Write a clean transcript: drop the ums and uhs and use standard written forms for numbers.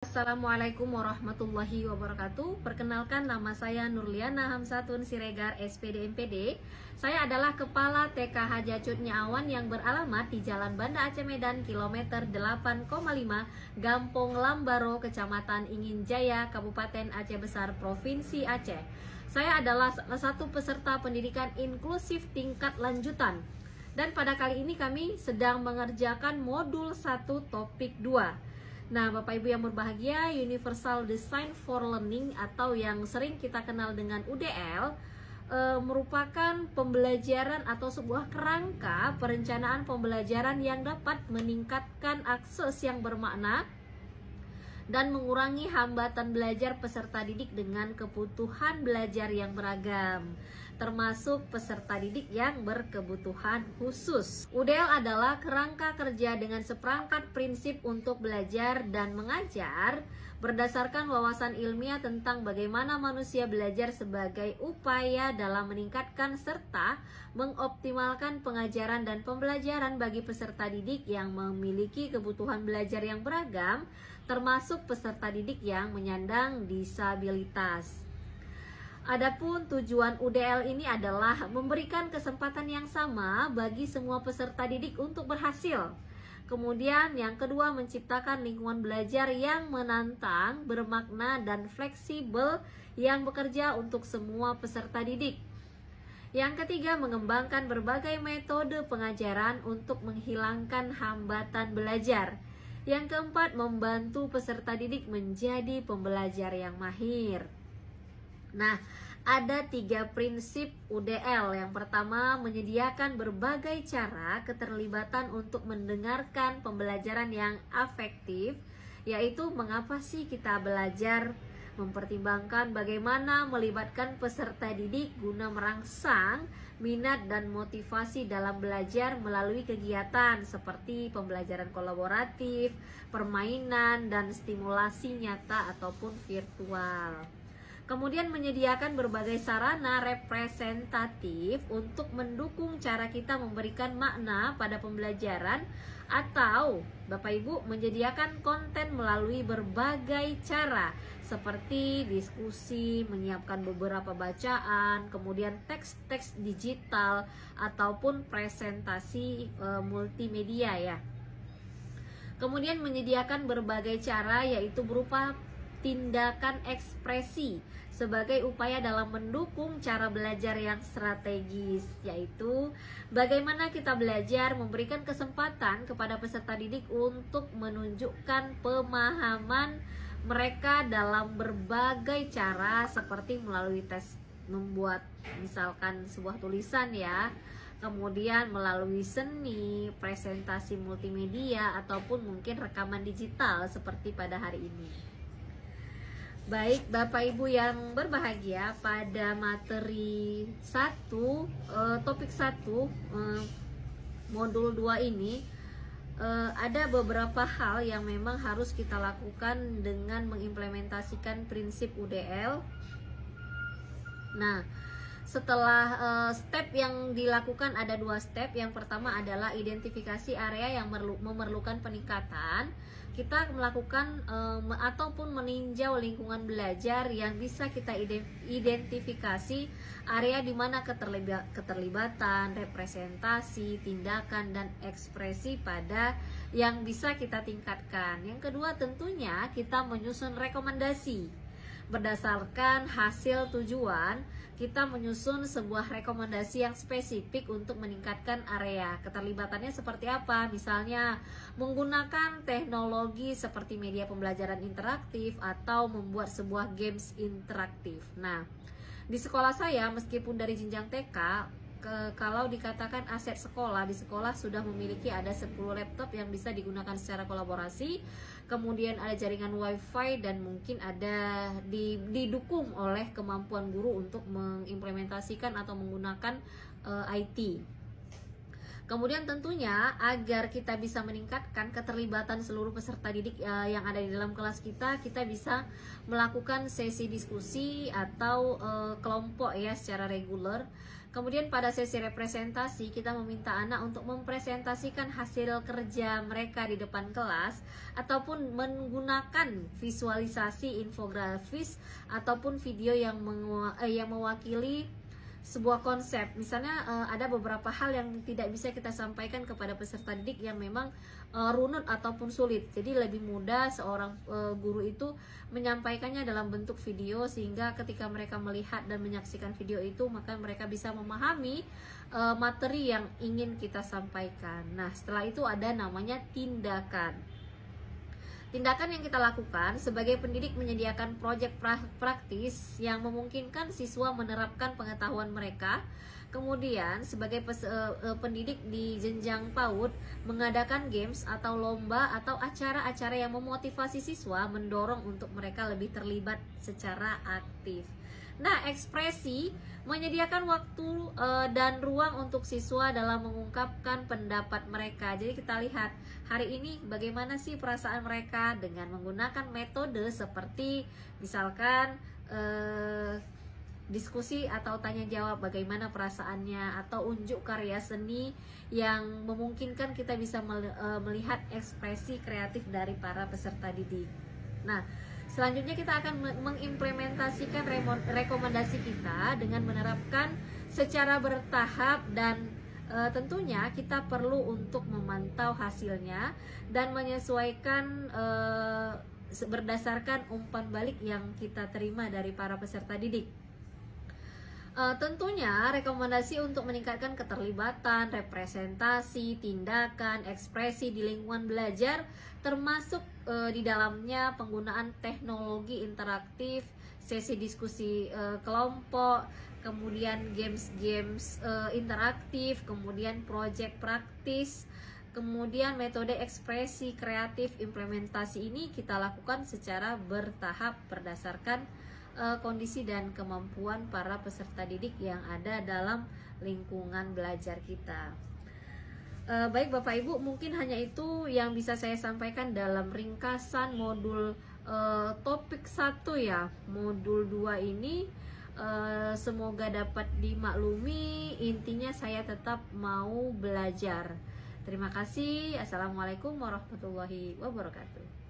Assalamualaikum warahmatullahi wabarakatuh. Perkenalkan, nama saya Nurliana Hamsatun Siregar, SPD MPD. Saya adalah Kepala TK Hajacut Nyawan yang beralamat di Jalan Banda Aceh Medan, kilometer 8,5, Gampong Lambaro, Kecamatan Ingin Jaya, Kabupaten Aceh Besar, Provinsi Aceh. Saya adalah salah satu peserta pendidikan inklusif tingkat lanjutan. Dan pada kali ini kami sedang mengerjakan modul 1 topik 2. Nah, Bapak Ibu yang berbahagia, Universal Design for Learning atau yang sering kita kenal dengan UDL merupakan pembelajaran atau sebuah kerangka perencanaan pembelajaran yang dapat meningkatkan akses yang bermakna dan mengurangi hambatan belajar peserta didik dengan kebutuhan belajar yang beragam, termasuk peserta didik yang berkebutuhan khusus. UDL adalah kerangka kerja dengan seperangkat prinsip untuk belajar dan mengajar berdasarkan wawasan ilmiah tentang bagaimana manusia belajar sebagai upaya dalam meningkatkan serta mengoptimalkan pengajaran dan pembelajaran bagi peserta didik yang memiliki kebutuhan belajar yang beragam, termasuk peserta didik yang menyandang disabilitas. Adapun tujuan UDL ini adalah memberikan kesempatan yang sama bagi semua peserta didik untuk berhasil. Kemudian yang kedua, menciptakan lingkungan belajar yang menantang, bermakna, dan fleksibel yang bekerja untuk semua peserta didik. Yang ketiga, mengembangkan berbagai metode pengajaran untuk menghilangkan hambatan belajar. Yang keempat, membantu peserta didik menjadi pembelajar yang mahir. Nah, ada 3 prinsip UDL. Yang pertama, menyediakan berbagai cara keterlibatan untuk mendengarkan pembelajaran yang afektif, yaitu mengapa sih kita belajar, mempertimbangkan bagaimana melibatkan peserta didik guna merangsang minat dan motivasi dalam belajar melalui kegiatan seperti pembelajaran kolaboratif, permainan, dan stimulasi nyata ataupun virtual. Kemudian menyediakan berbagai sarana representatif untuk mendukung cara kita memberikan makna pada pembelajaran, atau Bapak Ibu menyediakan konten melalui berbagai cara seperti diskusi, menyiapkan beberapa bacaan, kemudian teks-teks digital ataupun presentasi multimedia ya. Kemudian menyediakan berbagai cara, yaitu berupa tindakan ekspresi sebagai upaya dalam mendukung cara belajar yang strategis, yaitu bagaimana kita belajar memberikan kesempatan kepada peserta didik untuk menunjukkan pemahaman mereka dalam berbagai cara, seperti melalui tes, membuat misalkan sebuah tulisan ya, kemudian melalui seni, presentasi multimedia, ataupun mungkin rekaman digital seperti pada hari ini. Baik Bapak Ibu yang berbahagia, pada materi 1, topik 1, modul 2 ini ada beberapa hal yang memang harus kita lakukan dengan mengimplementasikan prinsip UDL. Nah, setelah step yang dilakukan ada 2 step. Yang pertama adalah identifikasi area yang memerlukan peningkatan. Kita melakukan ataupun meninjau lingkungan belajar yang bisa kita identifikasi area di mana keterlibatan, representasi, tindakan, dan ekspresi pada yang bisa kita tingkatkan. Yang kedua, tentunya kita menyusun rekomendasi. Berdasarkan hasil tujuan, kita menyusun sebuah rekomendasi yang spesifik untuk meningkatkan area. Keterlibatannya seperti apa? Misalnya menggunakan teknologi seperti media pembelajaran interaktif atau membuat sebuah games interaktif. Nah, di sekolah saya, meskipun dari jenjang TK, kalau dikatakan aset sekolah, di sekolah sudah memiliki ada 10 laptop yang bisa digunakan secara kolaborasi, kemudian ada jaringan wifi, dan mungkin ada didukung oleh kemampuan guru untuk mengimplementasikan atau menggunakan IT. Kemudian tentunya agar kita bisa meningkatkan keterlibatan seluruh peserta didik yang ada di dalam kelas kita bisa melakukan sesi diskusi atau kelompok ya secara reguler. Kemudian pada sesi representasi kita meminta anak untuk mempresentasikan hasil kerja mereka di depan kelas ataupun menggunakan visualisasi infografis ataupun video yang mewakili sebuah konsep. Misalnya ada beberapa hal yang tidak bisa kita sampaikan kepada peserta didik yang memang runut ataupun sulit. Jadi lebih mudah seorang guru itu menyampaikannya dalam bentuk video, sehingga ketika mereka melihat dan menyaksikan video itu maka mereka bisa memahami materi yang ingin kita sampaikan. Nah, setelah itu ada namanya tindakan. Tindakan yang kita lakukan sebagai pendidik menyediakan proyek praktis yang memungkinkan siswa menerapkan pengetahuan mereka. Kemudian sebagai pendidik di jenjang PAUD mengadakan games atau lomba atau acara-acara yang memotivasi siswa, mendorong untuk mereka lebih terlibat secara aktif. Nah, ekspresi menyediakan waktu dan ruang untuk siswa dalam mengungkapkan pendapat mereka. Jadi kita lihat hari ini bagaimana sih perasaan mereka dengan menggunakan metode seperti misalkan diskusi atau tanya jawab, bagaimana perasaannya, atau unjuk karya seni yang memungkinkan kita bisa melihat ekspresi kreatif dari para peserta didik. Nah, selanjutnya kita akan mengimplementasikan rekomendasi kita dengan menerapkan secara bertahap dan tentunya kita perlu untuk memantau hasilnya dan menyesuaikan berdasarkan umpan balik yang kita terima dari para peserta didik. Tentunya rekomendasi untuk meningkatkan keterlibatan, representasi, tindakan, ekspresi di lingkungan belajar termasuk di dalamnya penggunaan teknologi interaktif, sesi diskusi kelompok, kemudian games interaktif, kemudian proyek praktis, kemudian metode ekspresi kreatif. Implementasi ini kita lakukan secara bertahap berdasarkan kondisi dan kemampuan para peserta didik yang ada dalam lingkungan belajar kita. Baik Bapak Ibu, mungkin hanya itu yang bisa saya sampaikan dalam ringkasan modul topik 1 ya. Modul 2 ini semoga dapat dimaklumi, intinya saya tetap mau belajar. Terima kasih. Assalamualaikum warahmatullahi wabarakatuh.